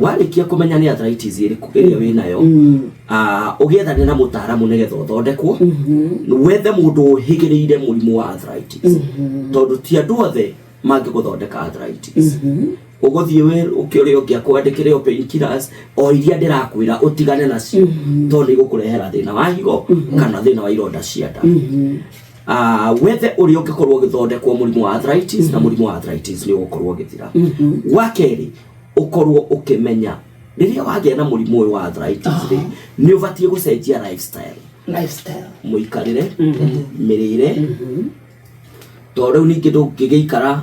warikia kumenya ni arthritis ĩrĩa wĩnayo ũgĩethane na mũtaaramu nĩgetha ũthondekwo wethe mũndũ ũhĩgĩrĩire mũrimũ wa arthritis tondũ ti andũ othe mangĩgũthondeka arthritis ũgũthiĩ we ũkĩũrĩa ũngĩakwandĩkĩre painkillers o iria ndĩrakwĩra ũtigane nacio tondũ igũkũrehera thĩna wa higo kana thĩna wa ironda cia nda wethe ũrĩa ũngĩkorwo ũgĩthondekwo mũrimũ wa arthritis na mũrimũ wa arthritis nĩ ũgũkorwo ũgĩthira wa kerĩ ukorwo ukimenya riria wagĩa na mũrimũ ũyũ wa arthritis nĩ ũbatie gũcenjia lifestyle mũikarĩre mĩrĩre tondũ rĩu ningĩ ndũngĩgĩikara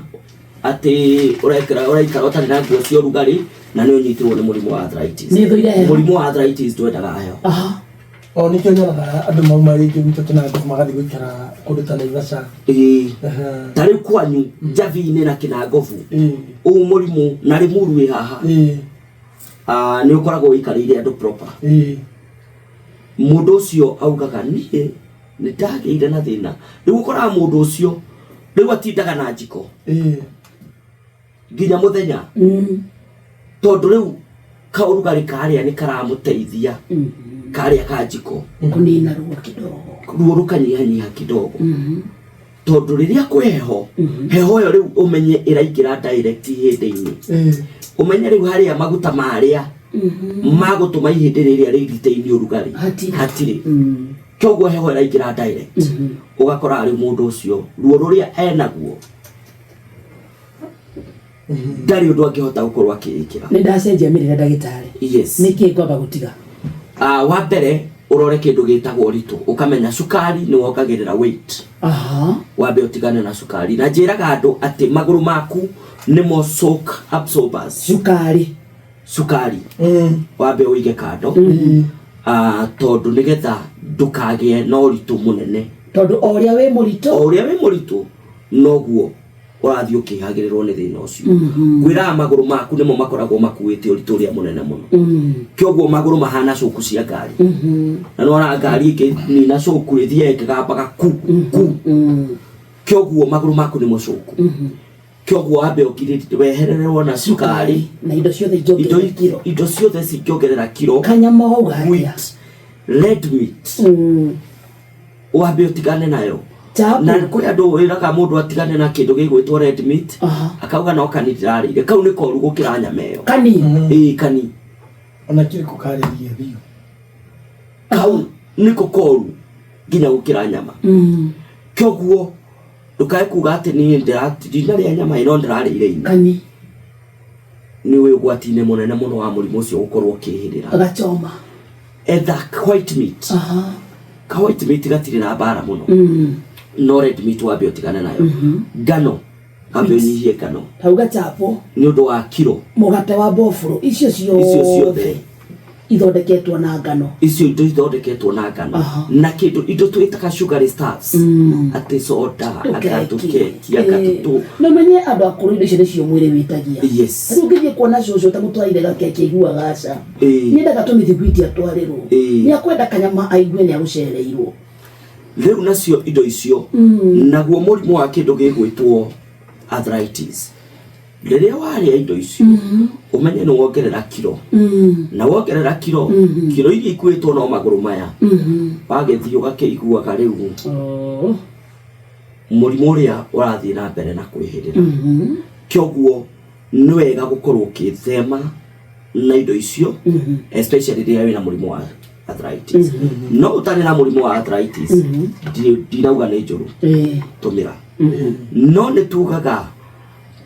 atĩ ũraikara ũtarĩ na nguo cia ũrugarĩ na nĩ ũnyitirwo nĩ mũrimũ wa arthritis mũrimũ wa arthritis ndwendaga heho o nĩkĩo nyonaga andũ mauma rĩngĩ gwitũ na andũ magathiĩ gũikara kũndũ ta Naivasha ta rĩu kwanyu Njavi-inĩ na Kinangovu ũũ mũrimũ na Limuru wĩ haha nĩ ũkoragwo ũikarĩire andũ proper mũndũ ũcio augaga niĩ nĩ ndagĩire na thĩna rĩu ũkoraga mũndũ ũcio rĩu atindaga na njiko nginya mũthenya tondũ rĩu kaũrugarĩ karĩa nĩ karamũteithia karĩa ka njiko kunina ruo kidogo ruo rukanyihanyiha kidogo tondũ rĩrĩa kwĩ heho heho yo rĩu ũmenye ĩraingĩra direct hĩndĩ-inĩ ũmenye rĩu harĩa maguta marĩa magũtũma ihĩndĩ rĩrĩa rĩritĩinĩ ũrugarĩ hatirĩ kwoguo heho ĩraingĩra direct ũgakora rĩu mũndũ ũcio ruo rũrĩa enaguo ndarĩ ũndũ angĩhota gũkorwo akĩĩkĩra nĩ ndacenjia mĩrĩre ndagĩtarĩ yes nĩkĩ ngwamba gũtiga wa mbere urore kindu gitagwo rito ukamenya sukari ni wongagirira weight wambe utigane na sukari na njiraga andu ati maguru maku ni mo shock absorbers sukari wambe uige kando tondu nigetha ndukagie no rito munene tondu oria we murito noguo urathi ukihagirirwo ni thina ucio gwira maguru maku nimo makoragwo makuite urito uria munene muno kyoguo maguru mahana coku cia ngari na nora ngari iki ni na coku ithie ikagambaga ku kyoguo maguru maku nimo coku kyoguo abe ukirite wehererwo na sukari na indo ciothe cikiongerera kilo kanyama ugaria red meat wabe utigane nayo na kuri andu wiraga mundu atigane na kindu gigwitwo red meat akauga no kanitharire kau ni koru gukira nyama iyo kani ona kiriko karirie biu kau ni koru nginya gukira nyama kyoguo ndukae kuga ati ni ndina ria nyama ino ndirarire ine kani ni we gwatine munene muno wa murimu ucio gukorwo kihirira agachoma etha white meat white meat gatire na bara muno no red meat wabe utigane nayo ngano ambe nyihie ngano tauga chapo ni undu wa kilo mugate wa bofuro icio ciothe ithondeketwo na ngano icio ithondeketwo na ngano na kindu indo twitaga sugar stars ati soda akatuke kiakatutu no menye andu akuru indo icio cio mwire witagia yes rĩu ngĩthiĩ kuona cũcũ ta mũtwarire gakeke iguaga aca nĩendaga tũmĩthiguiti atwarĩrwo nĩ akwenda kanyama aigue nĩ agũcereirwo rĩu nacio indo icio naguo mũrimũ wa kindu gĩgwĩtwo arthritis rĩrĩa warĩa indo icio umenye nĩ wongerera kilo na wongerera kilo iria ikuĩtwo no magũrũ maya wagĩthiĩ ũgakĩiguaga rĩu mũrimũ ũrĩa ũrathiĩ na mbere na kwĩhĩrĩra kyoguo nĩ wega gũkorwo ũkĩthema na indo icio especially rĩrĩa wĩna mũrimũ wa arthritis no ũtarĩ na mũrimũ wa arthritis ndinauga nĩ njũru tũmĩra no nĩ tugaga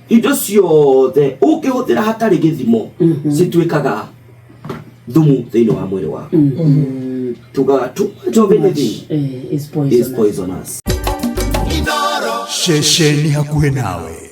indo ciothe ũkĩhũthĩra hatarĩ gĩthimo cituĩkaga thumu thĩinĩ wa mwĩrĩ waku tugaga too much of anything is poisonous. Shesheni hakuhe nawe.